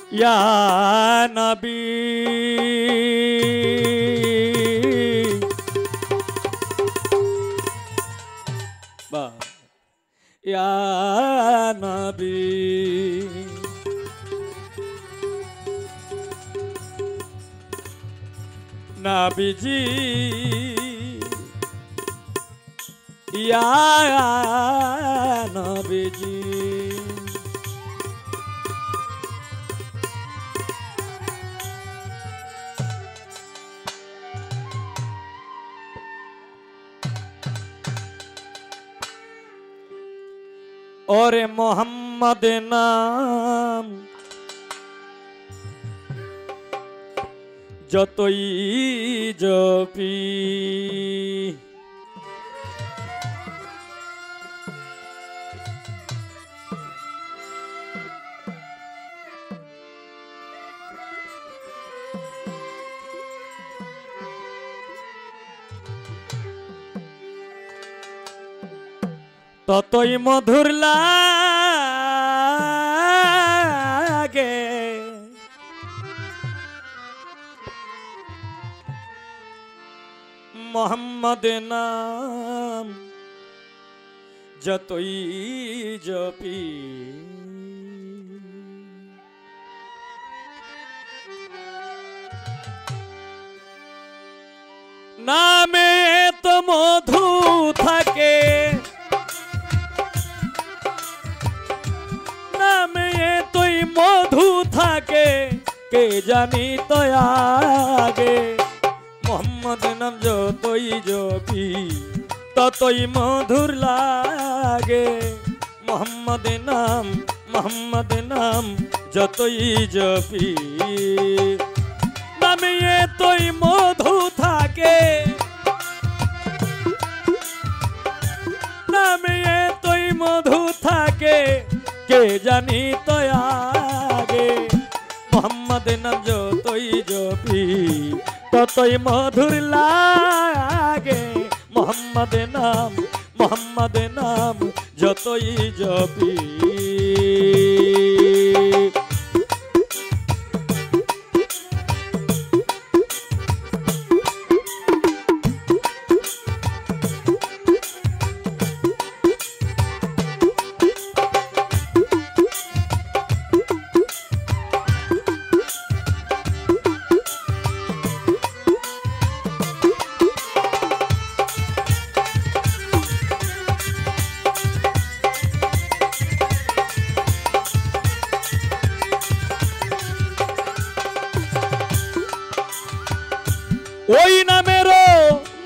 या नबी या नबी नबीजी या नबीजी और मोहम्मद नाम যতই জপি ততই মধুর লাগে মোহাম্মদ নাম যতই জপি নামে তো মধু থাকে নামে তোই মধু থাকে কে জানি তো আগে মোহাম্মদ নাম যতই জপি ততই মধুর লাগে মোহাম্মদ নাম যতই জপি নামে তোই মধু থাকে নামে তোই মধু থাকে কে জানি তো আগে মোহাম্মদ নাম যতই জপি ততই মধুর লাগে মোহাম্মদ নাম যতই জপি ওই নামেরও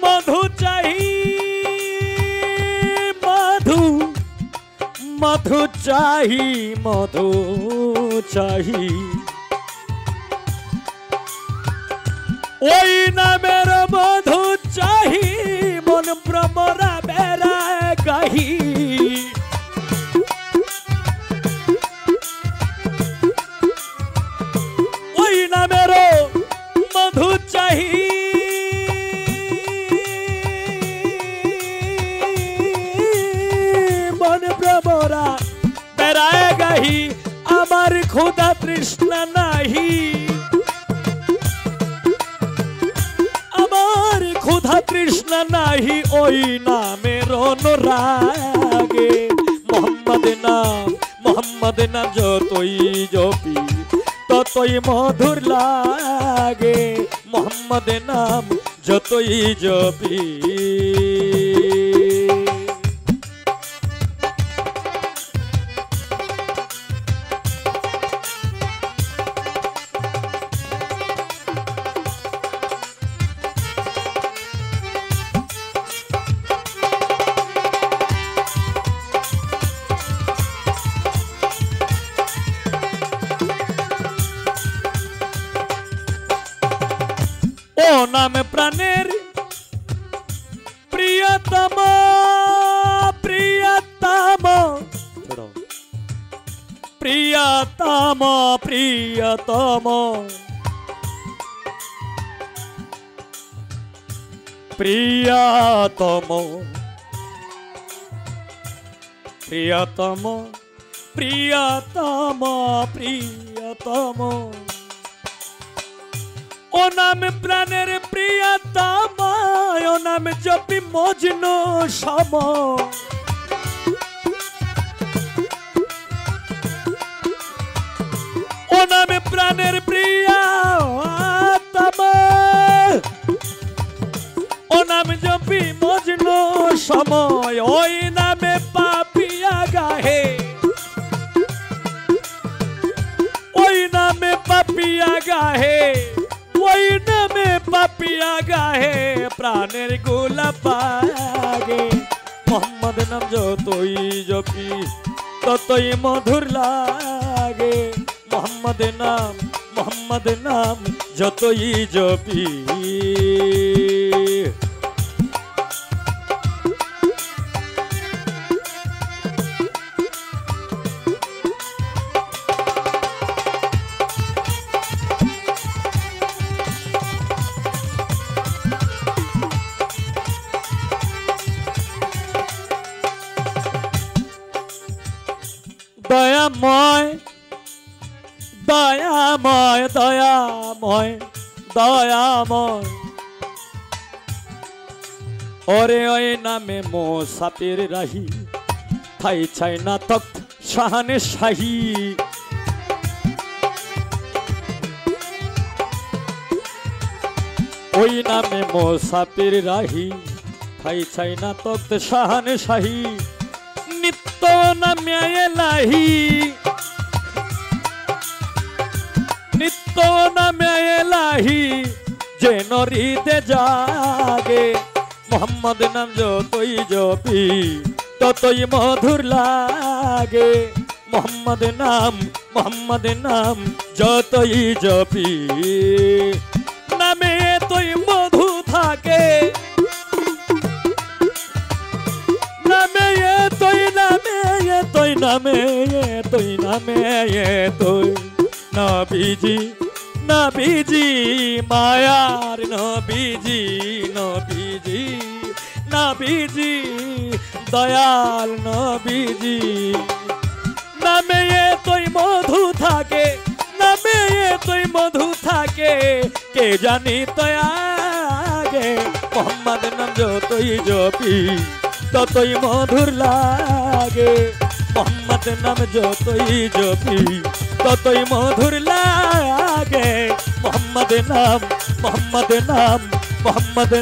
মধু চাহি মধু চাহি মধু চাহি ওই নামের মধু চাহি মন ভ্রমরা বেড়ায় গাহি ওই নামের মধু চাহি আমার ক্ষুধা তৃষ্ণা নাহি আমার ক্ষুধা তৃষ্ণা নাহি ওই নামের অনুরাগে মোহাম্মদ নাম যতই জপি ততই মধুর লাগে মোহাম্মদ নাম যতই জপি ও নাম প্রাণের প্রিয়তম প্রিয়তম প্রিয়তম প্রিয়তম প্রিয়তম প্রিয়তম প্রিয়তম প্রিয়তম প্রিয়তম ও নাম প্রাণের প্রিয়তম ও নাম জপি মজনু সম ও নামে প্রাণের প্রিয়তম ও নাম জপি মজনু সময় ওই নামে পাপিয়া গাহে ওই নামে পাপিয়া গাহে ওই নামে পাপিয়া গাহে প্রাণের গোলাপাগে মোহাম্মদ নাম যতই জপি ততই মধুর লাগে মোহাম্মদ নাম যতই জপি দয়াময় দয়াময় দয়াময় দয়াময় ওরে ওই নামে মোসাফির রাহি ঠাই ছাই না তখ্ত শাহানে শাহী ওই নামে মোসাফির রাহি ঠাই ছাই না তখ্ত শাহানে শাহী নিত্য নামে এলাহি নিত্য নামে এলাহি যেন হৃদে জাগে মোহাম্মদ নাম যতই জপি ততই মধুর লাগে মোহাম্মদ নাম যতই জপি নামে এতই মধু থাকে নামে এতই নবীজি নবীজি মায়ার নবীজি নবীজি নবীজি দয়াল নবীজি নামে এতই মধু থাকে নামে এতই মধু থাকে কে জানি তো আগে মোহাম্মদ নাম যতই জপি ততই মধুর লাগে মোহাম্মদ নাম যতই জপি ততই মধুর লাগে মোহাম্মদ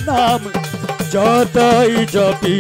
নাম যতই জপি